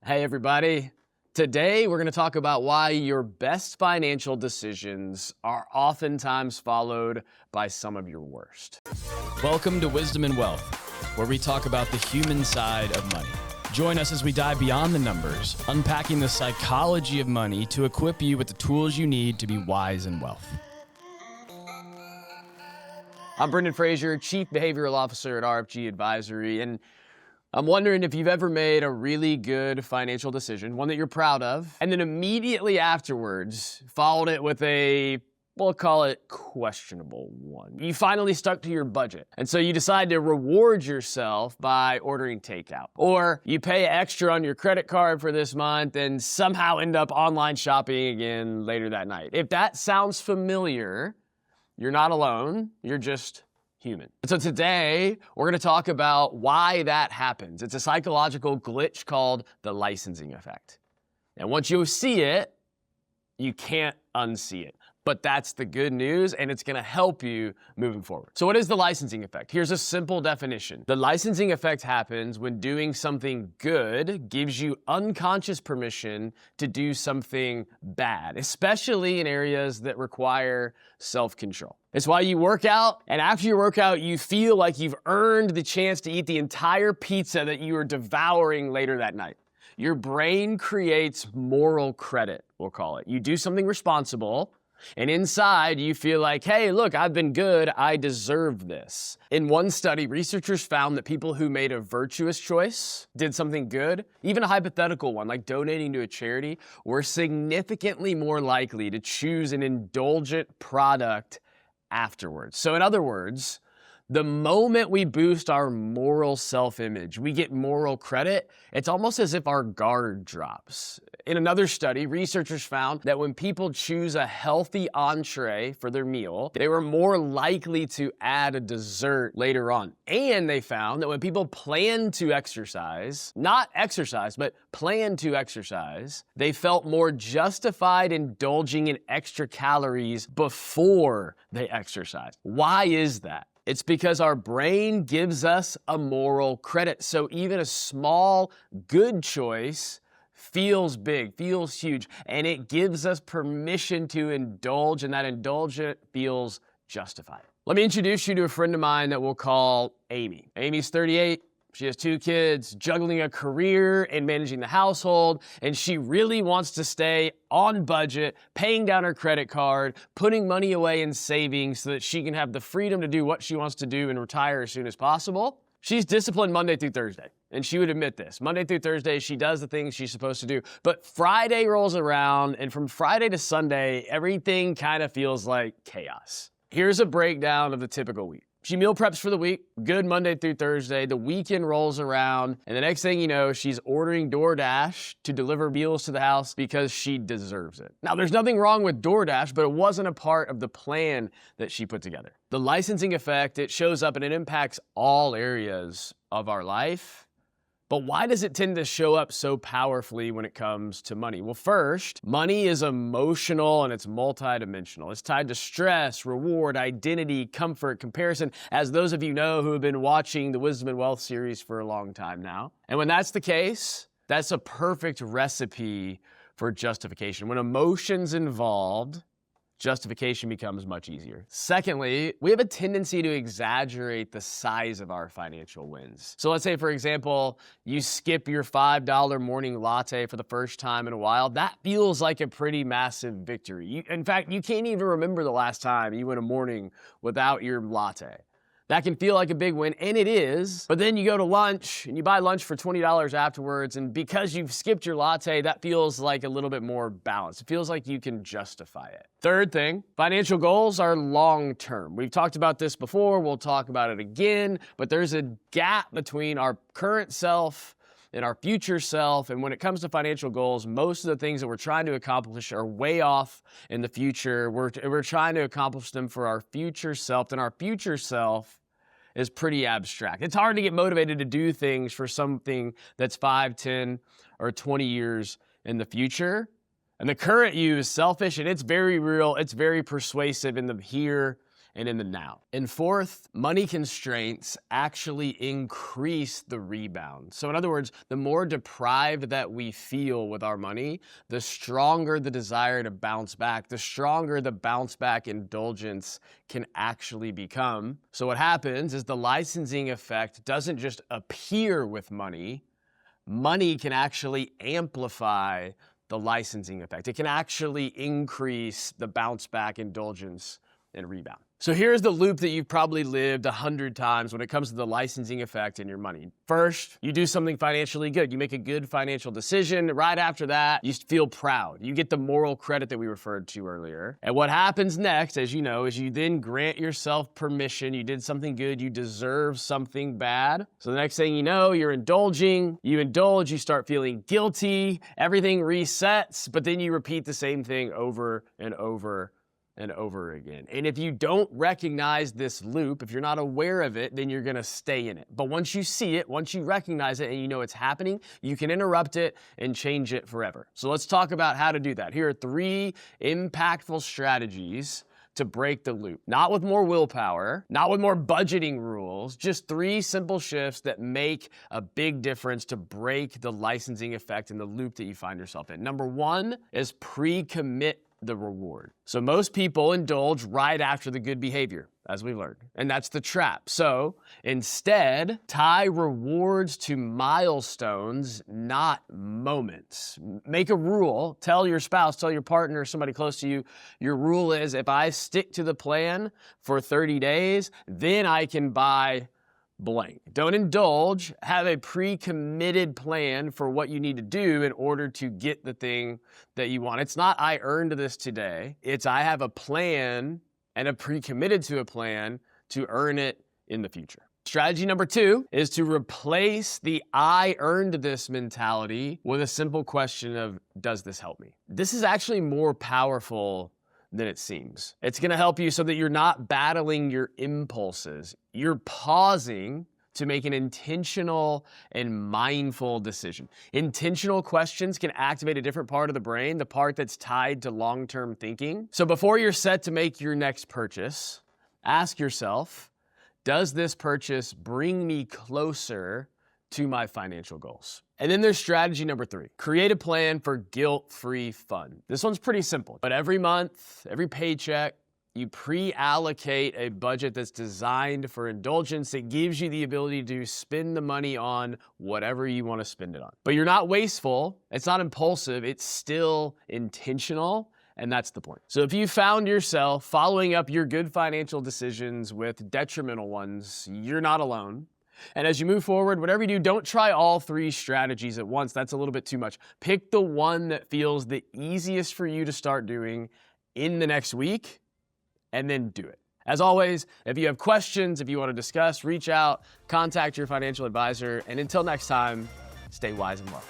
Hey everybody. Today we're going to talk about why your best financial decisions are oftentimes followed by some of your worst. Welcome to Wisdom and Wealth, where we talk about the human side of money. Join us as we dive beyond the numbers, unpacking the psychology of money to equip you with the tools you need to be wise in wealth. I'm Brendan Frazier, Chief Behavioral Officer at RFG Advisory, and I'm wondering if you've ever made a really good financial decision, one that you're proud of, and then immediately afterwards followed it with we'll call it questionable one. You finally stuck to your budget, and so you decide to reward yourself by ordering takeout. Or you pay extra on your credit card for this month and somehow end up online shopping again later that night. If that sounds familiar, you're not alone, you're just human. So today, we're going to talk about why that happens. It's a psychological glitch called the licensing effect. And once you see it, you can't unsee it. But that's the good news, and it's going to help you moving forward. So what is the licensing effect? Here's a simple definition. The licensing effect happens when doing something good gives you unconscious permission to do something bad, especially in areas that require self-control. It's why you work out, and after your workout, you feel like you've earned the chance to eat the entire pizza that you are devouring later that night. Your brain creates moral credit, we'll call it. You do something responsible, and inside you feel like, hey, look, I've been good, I deserve this. In one study, researchers found that people who made a virtuous choice, did something good, even a hypothetical one like donating to a charity, were significantly more likely to choose an indulgent product afterwards. So in other words, the moment we boost our moral self-image, we get moral credit, it's almost as if our guard drops. In another study, researchers found that when people choose a healthy entree for their meal, they were more likely to add a dessert later on. And they found that when people plan to exercise, not exercise, but plan to exercise, they felt more justified indulging in extra calories before they exercise. Why is that? It's because our brain gives us a moral credit. So even a small good choice feels big, feels huge, and it gives us permission to indulge, and that indulgent feels justified. Let me introduce you to a friend of mine that we'll call Amy. Amy's 38. She has 2 kids, juggling a career and managing the household, and she really wants to stay on budget, paying down her credit card, putting money away in savings so that she can have the freedom to do what she wants to do and retire as soon as possible. She's disciplined Monday through Thursday, and she would admit this. Monday through Thursday, she does the things she's supposed to do, but Friday rolls around, and from Friday to Sunday, everything kind of feels like chaos. Here's a breakdown of the typical week. She meal preps for the week, good Monday through Thursday. The weekend rolls around, and the next thing you know, she's ordering DoorDash to deliver meals to the house because she deserves it. Now, there's nothing wrong with DoorDash, but it wasn't a part of the plan that she put together. The licensing effect, it shows up and it impacts all areas of our life. But why does it tend to show up so powerfully when it comes to money? Well, first, money is emotional and it's multidimensional. It's tied to stress, reward, identity, comfort, comparison, as those of you know who have been watching the Wisdom and Wealth series for a long time now. And when that's the case, that's a perfect recipe for justification. When emotion's involved, justification becomes much easier. Secondly, we have a tendency to exaggerate the size of our financial wins. So let's say, for example, you skip your $5 morning latte for the first time in a while. That feels like a pretty massive victory. In fact, you can't even remember the last time you went a morning without your latte. That can feel like a big win, and it is, but then you go to lunch and you buy lunch for $20 afterwards, and because you've skipped your latte, that feels like a little bit more balanced. It feels like you can justify it. Third thing, financial goals are long-term. We've talked about this before, we'll talk about it again, but there's a gap between our current self and our future self, and when it comes to financial goals, most of the things that we're trying to accomplish are way off in the future. We're trying to accomplish them for our future self, and our future self is pretty abstract. It's hard to get motivated to do things for something that's 5, 10, or 20 years in the future. And the current you is selfish, and it's very real, it's very persuasive in the here and in the now. And fourth, money constraints actually increase the rebound. So in other words, the more deprived that we feel with our money, the stronger the desire to bounce back, the stronger the bounce back indulgence can actually become. So what happens is the licensing effect doesn't just appear with money. Money can actually amplify the licensing effect. It can actually increase the bounce back indulgence and rebound. So here's the loop that you've probably lived 100 times when it comes to the licensing effect in your money. First, you do something financially good. You make a good financial decision. Right after that, you feel proud. You get the moral credit that we referred to earlier. And what happens next, as you know, is you then grant yourself permission. You did something good. You deserve something bad. So the next thing you know, you're indulging. You indulge. You start feeling guilty. Everything resets, but then you repeat the same thing over and over and over again. And if you don't recognize this loop, if you're not aware of it, then you're gonna stay in it. But once you see it, once you recognize it and you know it's happening, you can interrupt it and change it forever. So let's talk about how to do that. Here are 3 impactful strategies to break the loop. Not with more willpower, not with more budgeting rules, just 3 simple shifts that make a big difference to break the licensing effect and the loop that you find yourself in. Number 1 is pre-commit the reward. So most people indulge right after the good behavior, as we learned, and that's the trap. So instead, tie rewards to milestones, not moments. Make a rule, tell your spouse, tell your partner, somebody close to you, your rule is if I stick to the plan for 30 days, then I can buy blank. Don't indulge, have a pre-committed plan for what you need to do in order to get the thing that you want. It's not I earned this today. It's I have a plan and have pre-committed to a plan to earn it in the future. Strategy number 2 is to replace the I earned this mentality with a simple question of, does this help me? This is actually more powerful than it seems. It's gonna help you so that you're not battling your impulses. You're pausing to make an intentional and mindful decision. Intentional questions can activate a different part of the brain, the part that's tied to long-term thinking. So before you're set to make your next purchase, ask yourself, does this purchase bring me closer to my financial goals? And then there's strategy number 3. Create a plan for guilt-free fun. This one's pretty simple, but every month, every paycheck, you pre-allocate a budget that's designed for indulgence. It gives you the ability to spend the money on whatever you want to spend it on. But you're not wasteful, it's not impulsive, it's still intentional, and that's the point. So if you found yourself following up your good financial decisions with detrimental ones, you're not alone. And as you move forward, whatever you do, don't try all 3 strategies at once. That's a little bit too much. Pick the one that feels the easiest for you to start doing in the next week, and then do it. As always, if you have questions, if you want to discuss, reach out, contact your financial advisor, and until next time, stay wise and well.